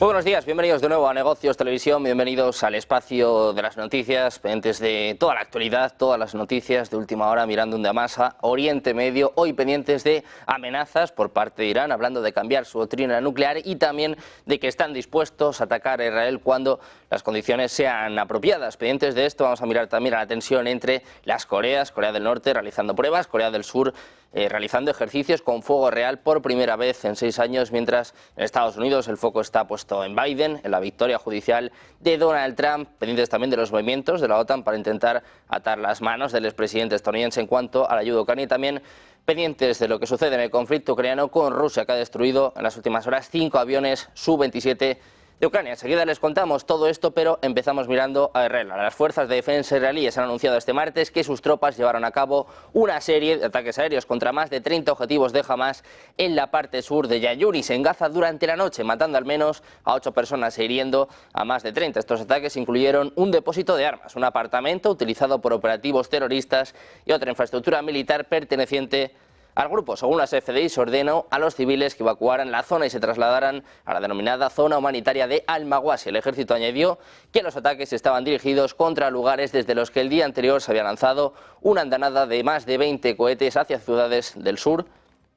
Muy buenos días, bienvenidos de nuevo a Negocios Televisión, bienvenidos al espacio de las noticias, pendientes de toda la actualidad, todas las noticias de última hora, mirando un más a Oriente Medio, hoy pendientes de amenazas por parte de Irán, hablando de cambiar su doctrina nuclear y también de que están dispuestos a atacar a Israel cuando las condiciones sean apropiadas. Pendientes de esto vamos a mirar también a la tensión entre las Coreas, Corea del Norte realizando pruebas, Corea del Sur realizando ejercicios con fuego real por primera vez en 6 años, mientras en Estados Unidos el foco está puesto en Biden, en la victoria judicial de Donald Trump, pendientes también de los movimientos de la OTAN para intentar atar las manos del expresidente estadounidense en cuanto a la ayuda ucraniana y también pendientes de lo que sucede en el conflicto ucraniano con Rusia, que ha destruido en las últimas horas 5 aviones Su-27 de Ucrania. Enseguida les contamos todo esto, pero empezamos mirando a Israel. Las fuerzas de defensa israelíes han anunciado este martes que sus tropas llevaron a cabo una serie de ataques aéreos contra más de 30 objetivos de Hamas en la parte sur de Yayunis, en Gaza, durante la noche, matando al menos a 8 personas e hiriendo a más de 30. Estos ataques incluyeron un depósito de armas, un apartamento utilizado por operativos terroristas y otra infraestructura militar perteneciente al grupo. Según las FDI, se ordenó a los civiles que evacuaran la zona y se trasladaran a la denominada zona humanitaria de Al-Mawasi. El ejército añadió que los ataques estaban dirigidos contra lugares desde los que el día anterior se había lanzado una andanada de más de 20 cohetes hacia ciudades del sur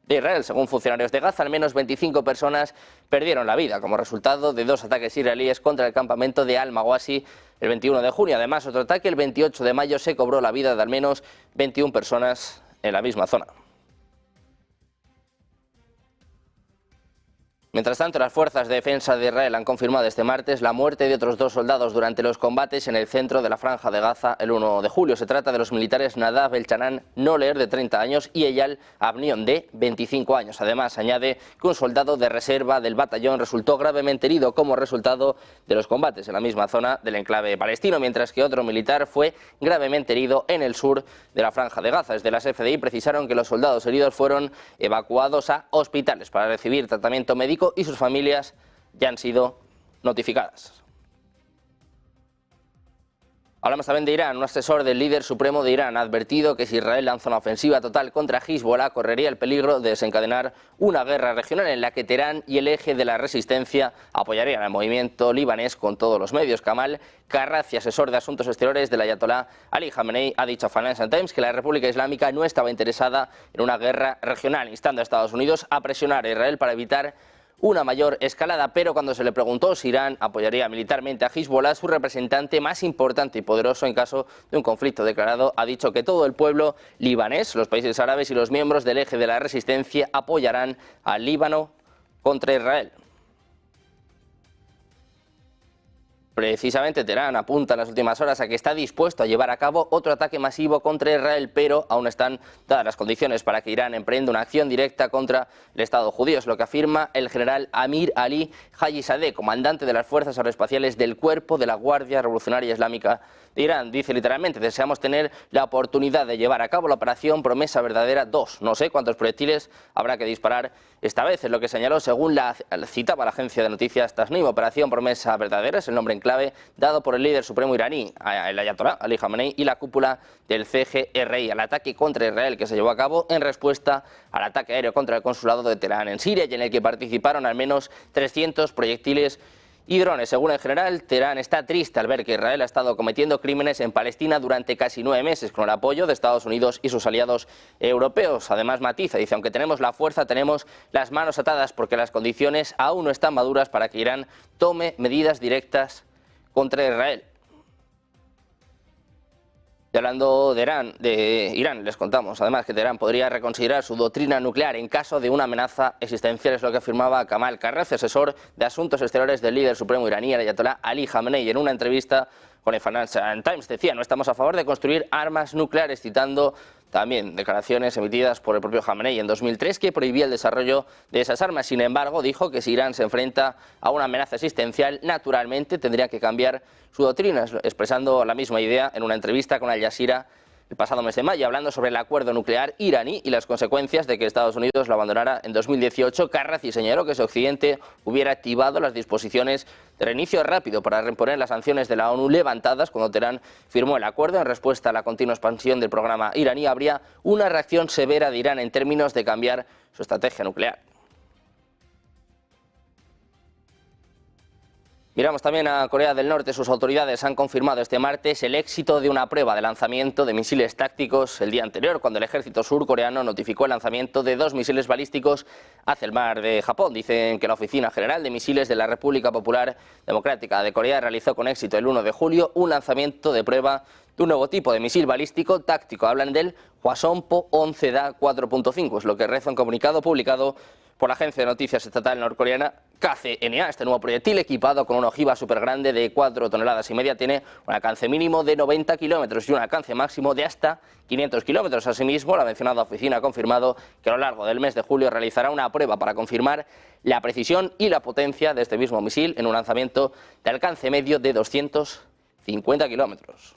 de Israel. Según funcionarios de Gaza, al menos 25 personas perdieron la vida como resultado de 2 ataques israelíes contra el campamento de Al-Mawasi el 21 de junio. Además, otro ataque el 28 de mayo se cobró la vida de al menos 21 personas en la misma zona. Mientras tanto, las fuerzas de defensa de Israel han confirmado este martes la muerte de otros 2 soldados durante los combates en el centro de la Franja de Gaza el 1 de julio. Se trata de los militares Nadav Elchanan Noler, de 30 años, y Eyal Abnion, de 25 años. Además, añade que un soldado de reserva del batallón resultó gravemente herido como resultado de los combates en la misma zona del enclave palestino, mientras que otro militar fue gravemente herido en el sur de la Franja de Gaza. Desde las FDI precisaron que los soldados heridos fueron evacuados a hospitales para recibir tratamiento médico y sus familias ya han sido notificadas. Hablamos también de Irán. Un asesor del líder supremo de Irán ha advertido que si Israel lanza una ofensiva total contra Hezbollah, correría el peligro de desencadenar una guerra regional en la que Teherán y el eje de la resistencia apoyarían al movimiento libanés con todos los medios. Kamal Karrazi, asesor de asuntos exteriores del ayatolá Ali Khamenei, ha dicho a Financial Times que la República Islámica no estaba interesada en una guerra regional, instando a Estados Unidos a presionar a Israel para evitar una mayor escalada. Pero cuando se le preguntó si Irán apoyaría militarmente a Hezbollah, su representante más importante y poderoso en caso de un conflicto declarado ha dicho que todo el pueblo libanés, los países árabes y los miembros del eje de la resistencia apoyarán al Líbano contra Israel. Precisamente Teherán apunta en las últimas horas a que está dispuesto a llevar a cabo otro ataque masivo contra Israel, pero aún están dadas las condiciones para que Irán emprenda una acción directa contra el Estado judío. Es lo que afirma el general Amir Ali Hajizadeh, comandante de las fuerzas aeroespaciales del Cuerpo de la Guardia Revolucionaria Islámica de Irán. Dice literalmente: deseamos tener la oportunidad de llevar a cabo la operación Promesa Verdadera 2. No sé cuántos proyectiles habrá que disparar esta vez, es lo que señaló, según la citaba la agencia de noticias Tasnim. Operación Promesa Verdadera es el nombre en clave dado por el líder supremo iraní, el ayatolá Ali Khamenei, y la cúpula del CGRI al ataque contra Israel que se llevó a cabo en respuesta al ataque aéreo contra el consulado de Teherán en Siria, y en el que participaron al menos 300 proyectiles y drones. Según el general, Teherán está triste al ver que Israel ha estado cometiendo crímenes en Palestina durante casi 9 meses con el apoyo de Estados Unidos y sus aliados europeos. Además matiza, dice: aunque tenemos la fuerza, tenemos las manos atadas porque las condiciones aún no están maduras para que Irán tome medidas directas contra Israel. Y hablando de Irán, les contamos además que Teherán podría reconsiderar su doctrina nuclear en caso de una amenaza existencial, es lo que afirmaba Kamal Karrazi, asesor de asuntos exteriores del líder supremo iraní, el ayatolá Ali Khamenei. En una entrevista con el Financial Times decía: no estamos a favor de construir armas nucleares, citando también declaraciones emitidas por el propio Khamenei en 2003 que prohibía el desarrollo de esas armas. Sin embargo, dijo que si Irán se enfrenta a una amenaza existencial, naturalmente tendría que cambiar su doctrina, expresando la misma idea en una entrevista con Al Jazeera el pasado mes de mayo, hablando sobre el acuerdo nuclear iraní y las consecuencias de que Estados Unidos lo abandonara en 2018. Karrazi señaló que si Occidente hubiera activado las disposiciones de reinicio rápido para reimponer las sanciones de la ONU levantadas cuando Teherán firmó el acuerdo en respuesta a la continua expansión del programa iraní, habría una reacción severa de Irán en términos de cambiar su estrategia nuclear. Miramos también a Corea del Norte. Sus autoridades han confirmado este martes el éxito de una prueba de lanzamiento de misiles tácticos el día anterior, cuando el ejército surcoreano notificó el lanzamiento de 2 misiles balísticos hacia el mar de Japón. Dicen que la Oficina General de Misiles de la República Popular Democrática de Corea realizó con éxito el 1 de julio un lanzamiento de prueba de un nuevo tipo de misil balístico táctico. Hablan del Hwasong-po 11Da 4.5, es lo que reza un comunicado publicado por la agencia de noticias estatal norcoreana KCNA. Este nuevo proyectil, equipado con una ojiva súper grande de 4,5 toneladas, tiene un alcance mínimo de 90 kilómetros y un alcance máximo de hasta 500 kilómetros. Asimismo, la mencionada oficina ha confirmado que a lo largo del mes de julio realizará una prueba para confirmar la precisión y la potencia de este mismo misil en un lanzamiento de alcance medio de 250 kilómetros.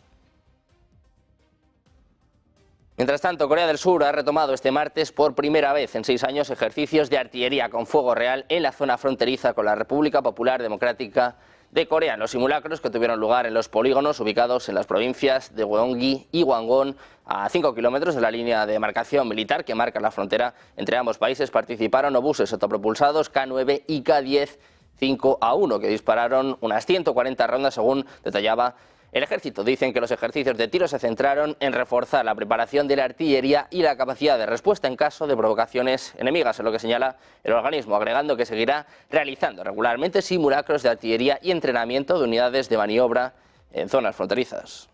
Mientras tanto, Corea del Sur ha retomado este martes por primera vez en 6 años ejercicios de artillería con fuego real en la zona fronteriza con la República Popular Democrática de Corea. Los simulacros, que tuvieron lugar en los polígonos ubicados en las provincias de Gyeonggi y Gwangwon, a 5 kilómetros de la línea de demarcación militar que marca la frontera entre ambos países, participaron obuses autopropulsados K-9 y K-10 5A1, que dispararon unas 140 rondas, según detallaba el ejército. Dicen que los ejercicios de tiro se centraron en reforzar la preparación de la artillería y la capacidad de respuesta en caso de provocaciones enemigas, es lo que señala el organismo, agregando que seguirá realizando regularmente simulacros de artillería y entrenamiento de unidades de maniobra en zonas fronterizas.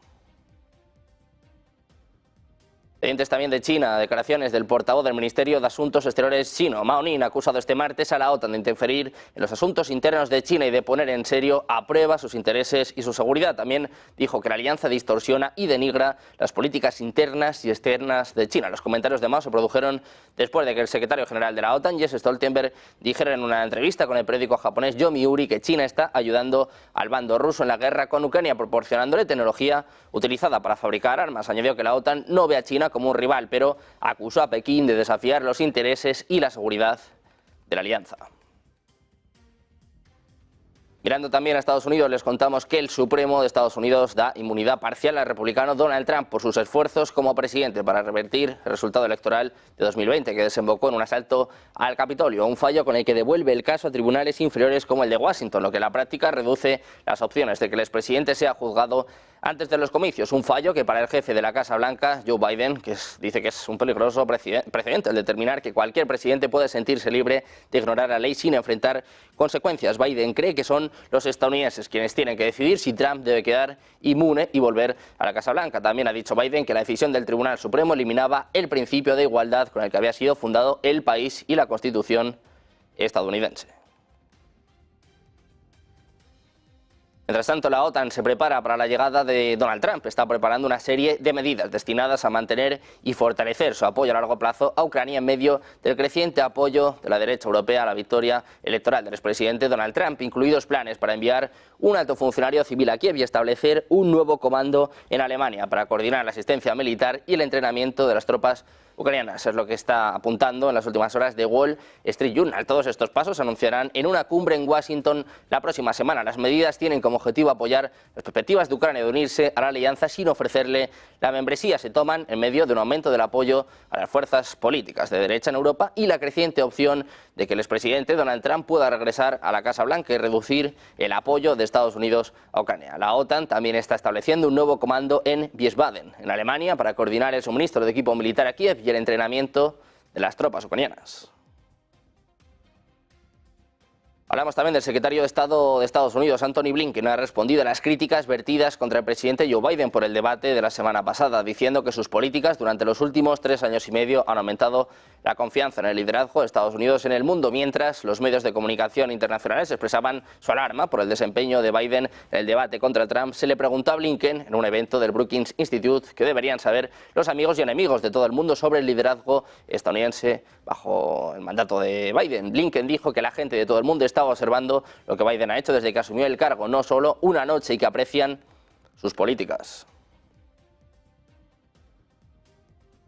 Pendientes también de China, declaraciones del portavoz del Ministerio de Asuntos Exteriores chino. Mao Ning ha acusado este martes a la OTAN de interferir en los asuntos internos de China y de poner en serio a prueba sus intereses y su seguridad. También dijo que la alianza distorsiona y denigra las políticas internas y externas de China. Los comentarios de Mao se produjeron después de que el secretario general de la OTAN, Jens Stoltenberg, dijera en una entrevista con el periódico japonés Yomiuri que China está ayudando al bando ruso en la guerra con Ucrania, proporcionándole tecnología utilizada para fabricar armas. Añadió que la OTAN no ve a China como un rival, pero acusó a Pekín de desafiar los intereses y la seguridad de la alianza. Mirando también a Estados Unidos, les contamos que el Supremo de Estados Unidos da inmunidad parcial al republicano Donald Trump por sus esfuerzos como presidente para revertir el resultado electoral de 2020, que desembocó en un asalto al Capitolio, un fallo con el que devuelve el caso a tribunales inferiores como el de Washington, lo que en la práctica reduce las opciones de que el expresidente sea juzgado antes de los comicios. Un fallo que para el jefe de la Casa Blanca, Joe Biden, dice que es un peligroso precedente el determinar que cualquier presidente puede sentirse libre de ignorar la ley sin enfrentar consecuencias. Biden cree que son los estadounidenses quienes tienen que decidir si Trump debe quedar inmune y volver a la Casa Blanca. También ha dicho Biden que la decisión del Tribunal Supremo eliminaba el principio de igualdad con el que había sido fundado el país y la Constitución estadounidense. Mientras tanto, la OTAN se prepara para la llegada de Donald Trump. Está preparando una serie de medidas destinadas a mantener y fortalecer su apoyo a largo plazo a Ucrania en medio del creciente apoyo de la derecha europea a la victoria electoral del expresidente Donald Trump, incluidos planes para enviar un alto funcionario civil a Kiev y establecer un nuevo comando en Alemania para coordinar la asistencia militar y el entrenamiento de las tropas ucranianas. Es lo que está apuntando en las últimas horas de Wall Street Journal. Todos estos pasos se anunciarán en una cumbre en Washington la próxima semana. Las medidas tienen como objetivo apoyar las perspectivas de Ucrania de unirse a la alianza sin ofrecerle la membresía. Se toman en medio de un aumento del apoyo a las fuerzas políticas de derecha en Europa y la creciente opción de que el expresidente Donald Trump pueda regresar a la Casa Blanca y reducir el apoyo de Estados Unidos a Ucrania. La OTAN también está estableciendo un nuevo comando en Wiesbaden, en Alemania, para coordinar el suministro de equipo militar a Kiev y el entrenamiento de las tropas ucranianas. Hablamos también del secretario de Estado de Estados Unidos, Antony Blinken, ha respondido a las críticas vertidas contra el presidente Joe Biden por el debate de la semana pasada, diciendo que sus políticas durante los últimos 3 años y medio han aumentado la confianza en el liderazgo de Estados Unidos en el mundo, mientras los medios de comunicación internacionales expresaban su alarma por el desempeño de Biden en el debate contra Trump. Se le preguntó a Blinken en un evento del Brookings Institute que deberían saber los amigos y enemigos de todo el mundo sobre el liderazgo estadounidense bajo el mandato de Biden. Blinken dijo que la gente de todo el mundo estaba observando lo que Biden ha hecho desde que asumió el cargo, no solo una noche, y que aprecian sus políticas.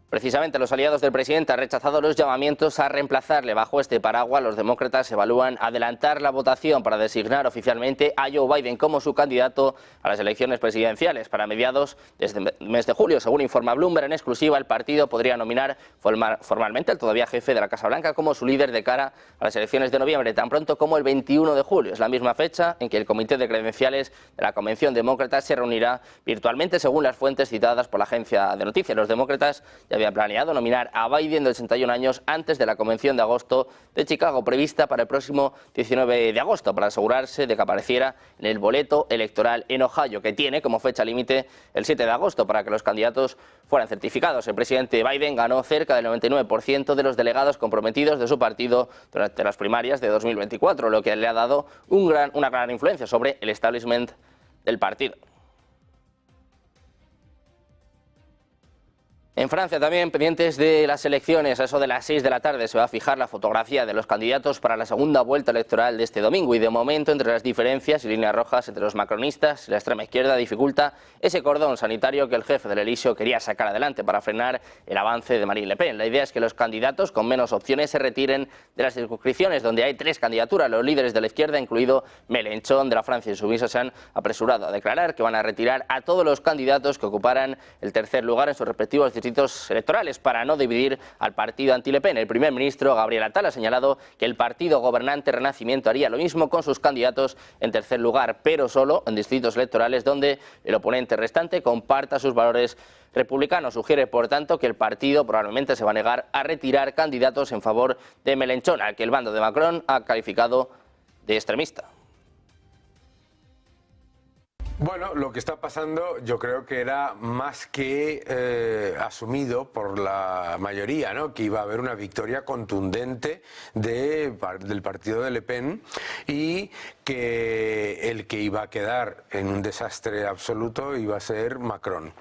Precisamente los aliados del presidente han rechazado los llamamientos a reemplazarle. Bajo este paraguas, los demócratas evalúan adelantar la votación para designar oficialmente a Joe Biden como su candidato a las elecciones presidenciales para mediados de este mes de julio. Según informa Bloomberg en exclusiva, el partido podría nominar formalmente al todavía jefe de la Casa Blanca como su líder de cara a las elecciones de noviembre, tan pronto como el 21 de julio. Es la misma fecha en que el Comité de Credenciales de la Convención Demócrata se reunirá virtualmente, según las fuentes citadas por la agencia de noticias. Los demócratas ya había planeado nominar a Biden de 81 años antes de la convención de agosto de Chicago, prevista para el próximo 19 de agosto, para asegurarse de que apareciera en el boleto electoral en Ohio, que tiene como fecha límite el 7 de agosto para que los candidatos fueran certificados. El presidente Biden ganó cerca del 99% de los delegados comprometidos de su partido durante las primarias de 2024, lo que le ha dado una gran influencia sobre el establishment del partido. En Francia también, pendientes de las elecciones, a eso de las 6 de la tarde se va a fijar la fotografía de los candidatos para la segunda vuelta electoral de este domingo y de momento entre las diferencias y líneas rojas entre los macronistas y la extrema izquierda dificulta ese cordón sanitario que el jefe del Elíseo quería sacar adelante para frenar el avance de Marine Le Pen. La idea es que los candidatos con menos opciones se retiren de las circunscripciones donde hay 3 candidaturas. Los líderes de la izquierda, incluido Mélenchon de la Francia Insoumise, se han apresurado a declarar que van a retirar a todos los candidatos que ocuparan el tercer lugar en sus respectivos distritos electorales para no dividir al partido anti-Le Pen. El primer ministro Gabriel Attal ha señalado que el partido gobernante Renacimiento haría lo mismo con sus candidatos en tercer lugar, pero solo en distritos electorales donde el oponente restante comparta sus valores republicanos. Sugiere, por tanto, que el partido probablemente se va a negar a retirar candidatos en favor de Mélenchon, al que el bando de Macron ha calificado de extremista. Bueno, lo que está pasando yo creo que era más que asumido por la mayoría, ¿no? Que iba a haber una victoria contundente del partido de Le Pen y que el que iba a quedar en un desastre absoluto iba a ser Macron.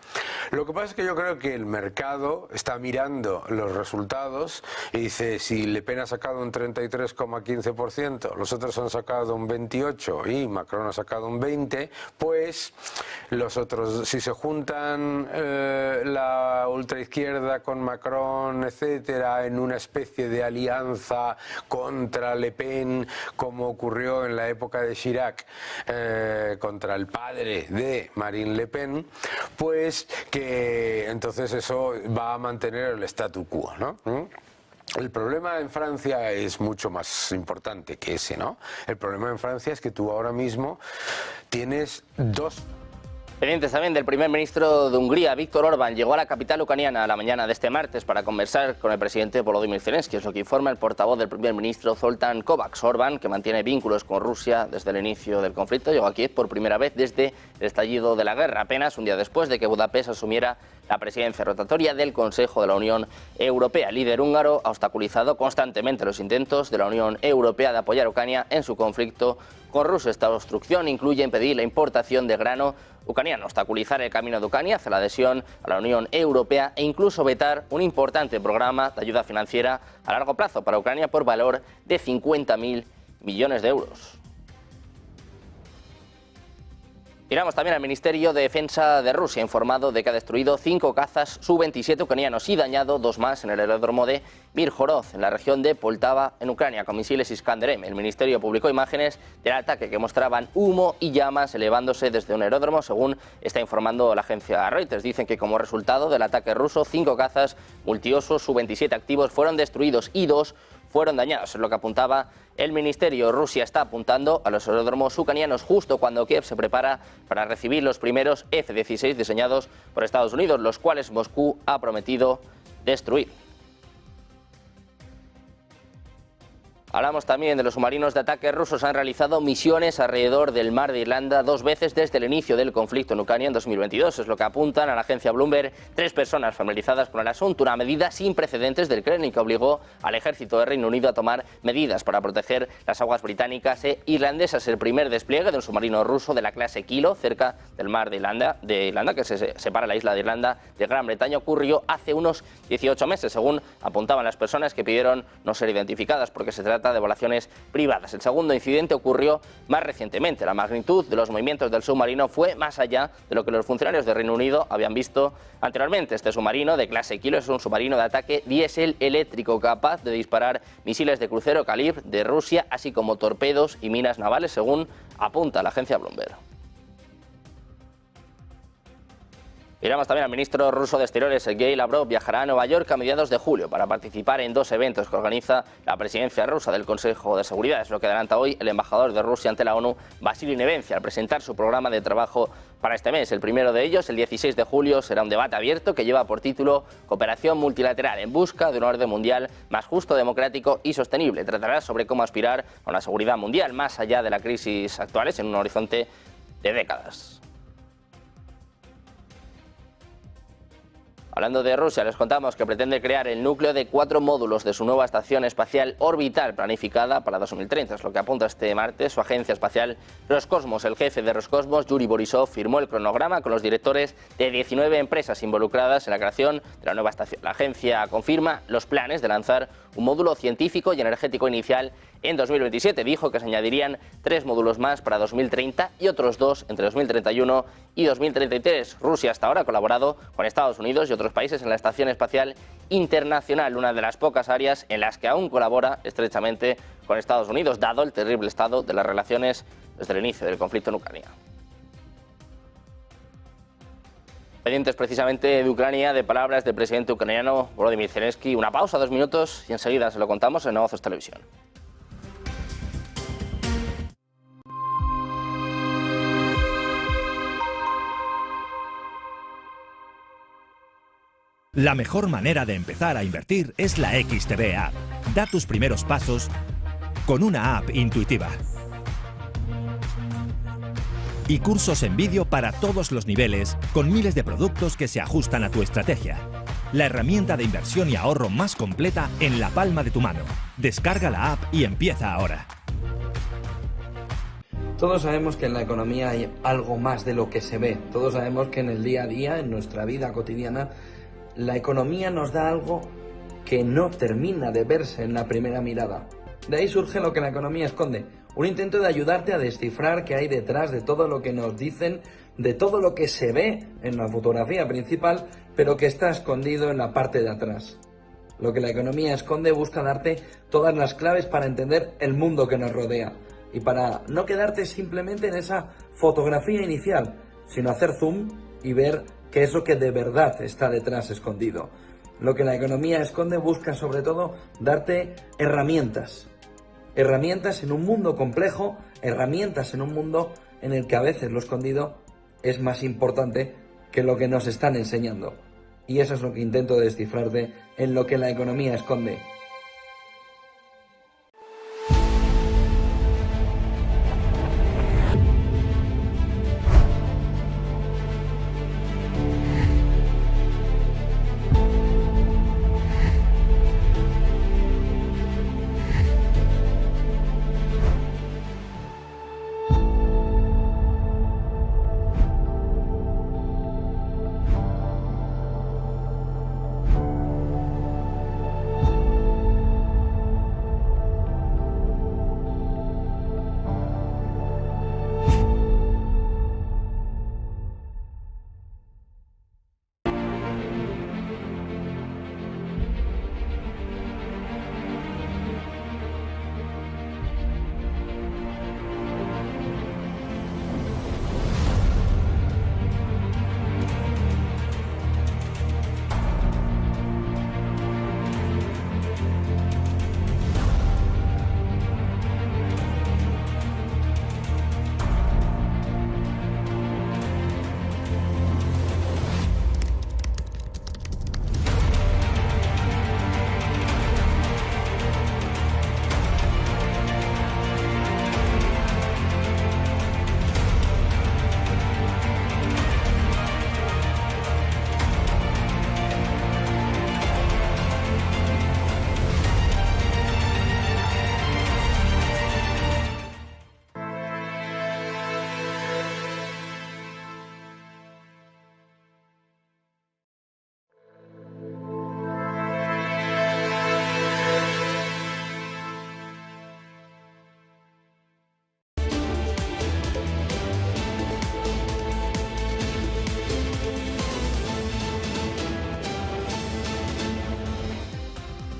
Lo que pasa es que yo creo que el mercado está mirando los resultados y dice, si Le Pen ha sacado un 33,15%, los otros han sacado un 28% y Macron ha sacado un 20%, pues los otros, si se juntan la ultraizquierda con Macron, etcétera, en una especie de alianza contra Le Pen, como ocurrió en la época de Chirac, contra el padre de Marine Le Pen, pues que entonces eso va a mantener el statu quo, ¿no? El problema en Francia es mucho más importante que ese, ¿no? El problema en Francia es que tú ahora mismo tienes dos... Pendientes también del primer ministro de Hungría, Viktor Orbán, llegó a la capital ucraniana la mañana de este martes para conversar con el presidente Volodymyr Zelensky, es lo que informa el portavoz del primer ministro Zoltán Kovács. Orbán, que mantiene vínculos con Rusia desde el inicio del conflicto, llegó a Kiev por primera vez desde el estallido de la guerra, apenas un día después de que Budapest asumiera la presidencia rotatoria del Consejo de la Unión Europea. El líder húngaro ha obstaculizado constantemente los intentos de la Unión Europea de apoyar a Ucrania en su conflicto con Rusia. Esta obstrucción incluye impedir la importación de grano ucraniano, obstaculizar el camino de Ucrania hacia la adhesión a la Unión Europea e incluso vetar un importante programa de ayuda financiera a largo plazo para Ucrania por valor de 50.000 millones de euros. Miramos también al Ministerio de Defensa de Rusia, informado de que ha destruido 5 cazas Su-27 ucranianos y dañado 2 más en el aeródromo de Mirhorod, en la región de Poltava, en Ucrania, con misiles Iskander-M. El Ministerio publicó imágenes del ataque que mostraban humo y llamas elevándose desde un aeródromo, según está informando la agencia Reuters. Dicen que como resultado del ataque ruso, 5 cazas multiusos Su-27 activos fueron destruidos y 2 fueron dañados. Es lo que apuntaba el ministerio. Rusia está apuntando a los aeródromos ucranianos justo cuando Kiev se prepara para recibir los primeros F-16 diseñados por Estados Unidos, los cuales Moscú ha prometido destruir. Hablamos también de los submarinos de ataque rusos. Han realizado misiones alrededor del mar de Irlanda 2 veces desde el inicio del conflicto en Ucrania en 2022. Es lo que apuntan a la agencia Bloomberg 3 personas familiarizadas con el asunto. Una medida sin precedentes del Kremlin que obligó al ejército de Reino Unido a tomar medidas para proteger las aguas británicas e irlandesas. El primer despliegue de un submarino ruso de la clase Kilo cerca del mar de Irlanda, que se separa la isla de Irlanda de Gran Bretaña, ocurrió hace unos 18 meses, según apuntaban las personas que pidieron no ser identificadas, porque se trata trata de volaciones privadas. El segundo incidente ocurrió más recientemente. La magnitud de los movimientos del submarino fue más allá de lo que los funcionarios de Reino Unido habían visto anteriormente. Este submarino de clase Kilo es un submarino de ataque diésel eléctrico capaz de disparar misiles de crucero Kalib de Rusia, así como torpedos y minas navales, según apunta la agencia Bloomberg. Miramos también al ministro ruso de Exteriores, Sergei Lavrov, viajará a Nueva York a mediados de julio para participar en 2 eventos que organiza la presidencia rusa del Consejo de Seguridad. Es lo que adelanta hoy el embajador de Rusia ante la ONU, Vasily Nevencia, al presentar su programa de trabajo para este mes. El primero de ellos, el 16 de julio, será un debate abierto que lleva por título Cooperación multilateral en busca de un orden mundial más justo, democrático y sostenible. Tratará sobre cómo aspirar a una seguridad mundial más allá de la crisis actuales en un horizonte de décadas. Hablando de Rusia, les contamos que pretende crear el núcleo de 4 módulos de su nueva estación espacial orbital planificada para 2030. Es lo que apunta este martes su agencia espacial Roscosmos. El jefe de Roscosmos, Yuri Borisov, firmó el cronograma con los directores de 19 empresas involucradas en la creación de la nueva estación. La agencia confirma los planes de lanzar un módulo científico y energético inicial en 2027. Dijo que se añadirían 3 módulos más para 2030 y otros 2 entre 2031 y 2033. Rusia hasta ahora ha colaborado con Estados Unidos y otros países en la Estación Espacial Internacional, una de las pocas áreas en las que aún colabora estrechamente con Estados Unidos, dado el terrible estado de las relaciones desde el inicio del conflicto en Ucrania. Pendientes precisamente de Ucrania, de palabras del presidente ucraniano Volodymyr Zelensky. Una pausa, 2 minutos, y enseguida se lo contamos en Negocios Televisión. La mejor manera de empezar a invertir es la XTB App. Da tus primeros pasos con una app intuitiva. Y cursos en vídeo para todos los niveles, con miles de productos que se ajustan a tu estrategia. La herramienta de inversión y ahorro más completa en la palma de tu mano. Descarga la app y empieza ahora. Todos sabemos que en la economía hay algo más de lo que se ve. Todos sabemos que en el día a día, en nuestra vida cotidiana, la economía nos da algo que no termina de verse en la primera mirada. De ahí surge lo que la economía esconde. Un intento de ayudarte a descifrar qué hay detrás de todo lo que nos dicen, de todo lo que se ve en la fotografía principal, pero que está escondido en la parte de atrás. Lo que la economía esconde busca darte todas las claves para entender el mundo que nos rodea y para no quedarte simplemente en esa fotografía inicial, sino hacer zoom y ver qué es lo que de verdad está detrás escondido. Lo que la economía esconde busca sobre todo darte herramientas. Herramientas en un mundo complejo, herramientas en un mundo en el que a veces lo escondido es más importante que lo que nos están enseñando. Y eso es lo que intento descifrarte en lo que la economía esconde.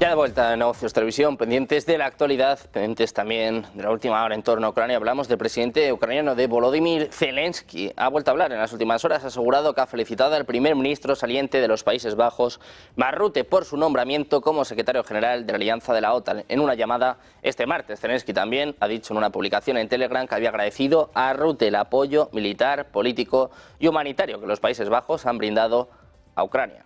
Ya de vuelta en Negocios Televisión, pendientes de la actualidad, pendientes también de la última hora en torno a Ucrania. Hablamos del presidente ucraniano de Volodymyr Zelensky. Ha vuelto a hablar en las últimas horas, ha asegurado que ha felicitado al primer ministro saliente de los Países Bajos, Mark Rutte, por su nombramiento como secretario general de la Alianza de la OTAN. En una llamada este martes, Zelensky también ha dicho en una publicación en Telegram que había agradecido a Rutte el apoyo militar, político y humanitario que los Países Bajos han brindado a Ucrania.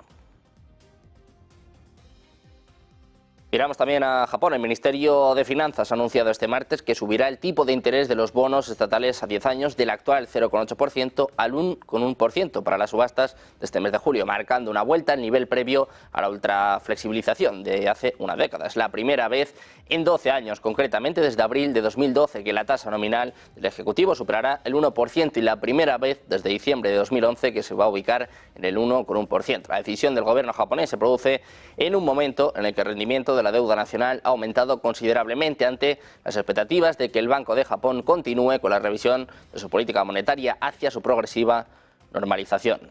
Miramos también a Japón. El Ministerio de Finanzas ha anunciado este martes que subirá el tipo de interés de los bonos estatales a 10 años del actual 0,8% al 1,1% para las subastas de este mes de julio, marcando una vuelta al nivel previo a la ultraflexibilización de hace una década. Es la primera vez en 12 años, concretamente desde abril de 2012, que la tasa nominal del Ejecutivo superará el 1% y la primera vez desde diciembre de 2011 que se va a ubicar en el 1,1%. La decisión del gobierno japonés se produce en un momento en el que el rendimiento de la deuda nacional ha aumentado considerablemente ante las expectativas de que el Banco de Japón continúe con la revisión de su política monetaria hacia su progresiva normalización.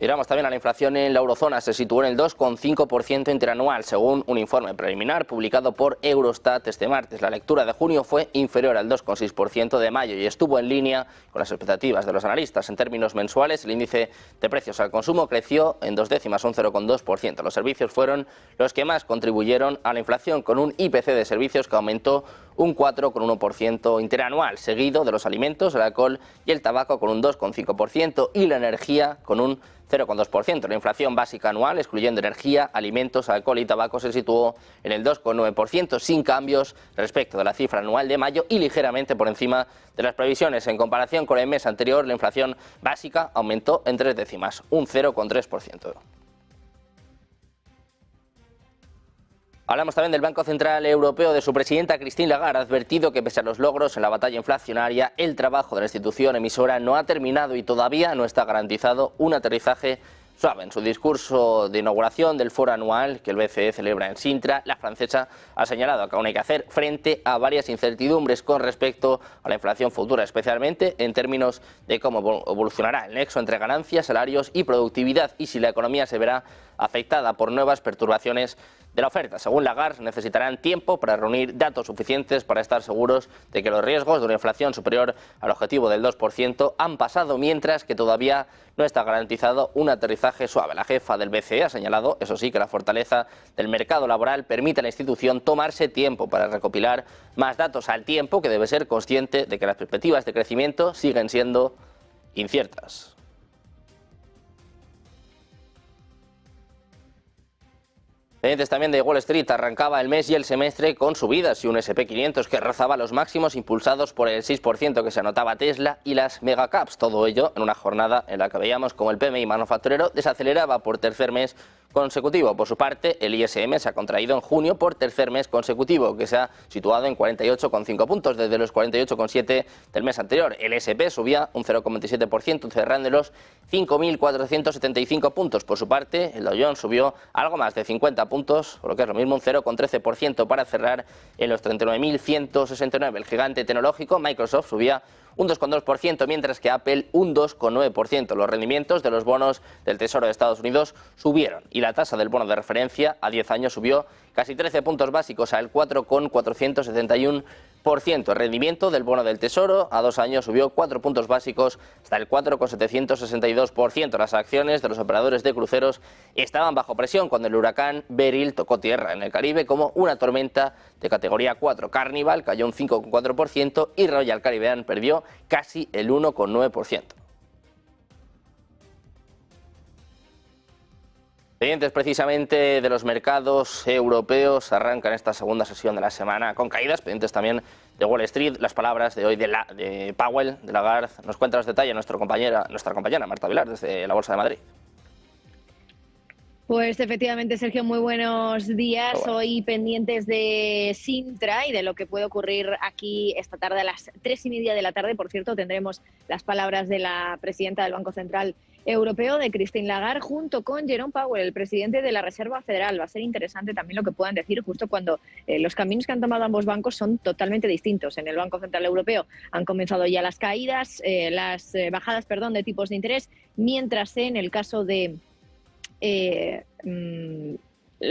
Miramos también a la inflación en la eurozona. Se situó en el 2,5% interanual, según un informe preliminar publicado por Eurostat este martes. La lectura de junio fue inferior al 2,6% de mayo y estuvo en línea con las expectativas de los analistas. En términos mensuales, el índice de precios al consumo creció en 2 décimas, un 0,2%. Los servicios fueron los que más contribuyeron a la inflación, con un IPC de servicios que aumentó un 4,1% interanual, seguido de los alimentos, el alcohol y el tabaco con un 2,5% y la energía con un 0,2%. La inflación básica anual, excluyendo energía, alimentos, alcohol y tabaco, se situó en el 2,9%, sin cambios respecto de la cifra anual de mayo y ligeramente por encima de las previsiones. En comparación con el mes anterior, la inflación básica aumentó en 3 décimas, un 0,3%. Hablamos también del Banco Central Europeo, de su presidenta Christine Lagarde. Ha advertido que pese a los logros en la batalla inflacionaria, el trabajo de la institución emisora no ha terminado y todavía no está garantizado un aterrizaje suave. En su discurso de inauguración del foro anual que el BCE celebra en Sintra, la francesa ha señalado que aún hay que hacer frente a varias incertidumbres con respecto a la inflación futura, especialmente en términos de cómo evolucionará el nexo entre ganancias, salarios y productividad y si la economía se verá afectada por nuevas perturbaciones de la oferta. Según Lagarde, necesitarán tiempo para reunir datos suficientes para estar seguros de que los riesgos de una inflación superior al objetivo del 2% han pasado, mientras que todavía no está garantizado un aterrizaje suave. La jefa del BCE ha señalado, eso sí, que la fortaleza del mercado laboral permite a la institución tomarse tiempo para recopilar más datos, al tiempo que debe ser consciente de que las perspectivas de crecimiento siguen siendo inciertas. Pendientes también de Wall Street, arrancaba el mes y el semestre con subidas y un S&P 500 que rozaba los máximos impulsados por el 6% que se anotaba Tesla y las megacaps. Todo ello en una jornada en la que veíamos como el PMI manufacturero desaceleraba por tercer mes consecutivo. Por su parte, el ISM se ha contraído en junio por tercer mes consecutivo, que se ha situado en 48,5 puntos desde los 48,7 del mes anterior. El S&P subía un 0,27%, cerrando en los 5.475 puntos. Por su parte, el Dow Jones subió algo más de 50 puntos, o lo que es lo mismo, un 0,13% para cerrar en los 39.169. El gigante tecnológico Microsoft subía un 2,2%, mientras que Apple un 2,9%. Los rendimientos de los bonos del Tesoro de Estados Unidos subieron y la tasa del bono de referencia a 10 años subió casi 13 puntos básicos al 4,471%. El rendimiento del bono del Tesoro a 2 años subió 4 puntos básicos hasta el 4,762%. Las acciones de los operadores de cruceros estaban bajo presión cuando el huracán Beryl tocó tierra en el Caribe como una tormenta de categoría 4. Carnival cayó un 5,4% y Royal Caribbean perdió casi el 1,9%. Pendientes precisamente de los mercados europeos, arrancan esta segunda sesión de la semana con caídas, pendientes también de Wall Street. Las palabras de hoy de Powell, de Lagarde, nos cuenta los detalles nuestra compañera Marta Vilar desde la Bolsa de Madrid. Pues efectivamente, Sergio, muy buenos días. Hoy pendientes de Sintra y de lo que puede ocurrir aquí esta tarde a las 3:30 de la tarde. Por cierto, tendremos las palabras de la presidenta del Banco Central Europeo, de Christine Lagarde, junto con Jerome Powell, el presidente de la Reserva Federal. Va a ser interesante también lo que puedan decir justo cuando los caminos que han tomado ambos bancos son totalmente distintos. En el Banco Central Europeo han comenzado ya las caídas, las bajadas de tipos de interés, mientras en el caso de la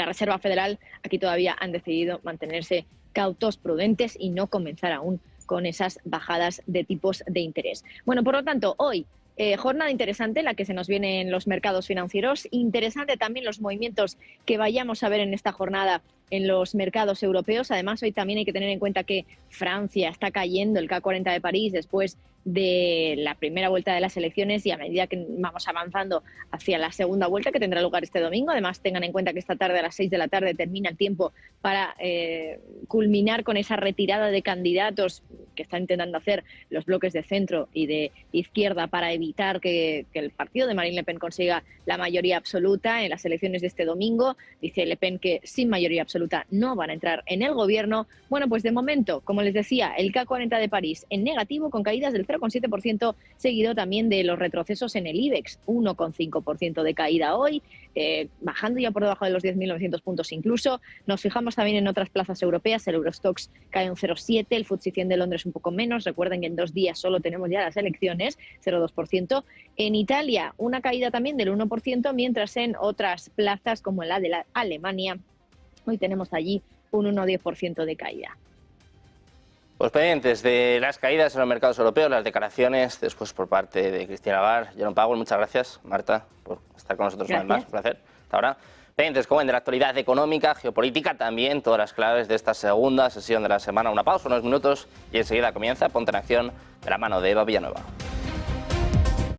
Reserva Federal aquí todavía han decidido mantenerse cautos, prudentes y no comenzar aún con esas bajadas de tipos de interés. Bueno, por lo tanto, hoy jornada interesante la que se nos viene en los mercados financieros. Interesante también los movimientos que vayamos a ver en esta jornada en los mercados europeos. Además, hoy también hay que tener en cuenta que Francia está cayendo, el CAC 40 de París, después de la primera vuelta de las elecciones, y a medida que vamos avanzando hacia la segunda vuelta, que tendrá lugar este domingo. Además, tengan en cuenta que esta tarde a las 6 de la tarde termina el tiempo para culminar con esa retirada de candidatos que están intentando hacer los bloques de centro y de izquierda para evitar que el partido de Marine Le Pen consiga la mayoría absoluta en las elecciones de este domingo. Dice Le Pen que sin mayoría absoluta no van a entrar en el gobierno. Bueno, pues de momento, como les decía, el CAC 40 de París en negativo, con caídas del 0,7%, seguido también de los retrocesos en el IBEX, 1,5% de caída hoy, bajando ya por debajo de los 10.900 puntos incluso. Nos fijamos también en otras plazas europeas, el Eurostoxx cae un 0,7%, el FTSE 100 de Londres un poco menos, recuerden que en 2 días solo tenemos ya las elecciones, 0,2%. En Italia, una caída también del 1%, mientras en otras plazas como la de la Alemania, hoy tenemos allí un 1,10% de caída. Pues pendientes de las caídas en los mercados europeos, las declaraciones después por parte de Christine Lagarde, Jerome Powell. Muchas gracias, Marta, por estar con nosotros una vez más. Un placer. Hasta ahora. Pendientes, como ven, de la actualidad económica, geopolítica, también todas las claves de esta segunda sesión de la semana. Una pausa, unos minutos, y enseguida comienza Ponte en Acción de la mano de Eva Villanueva.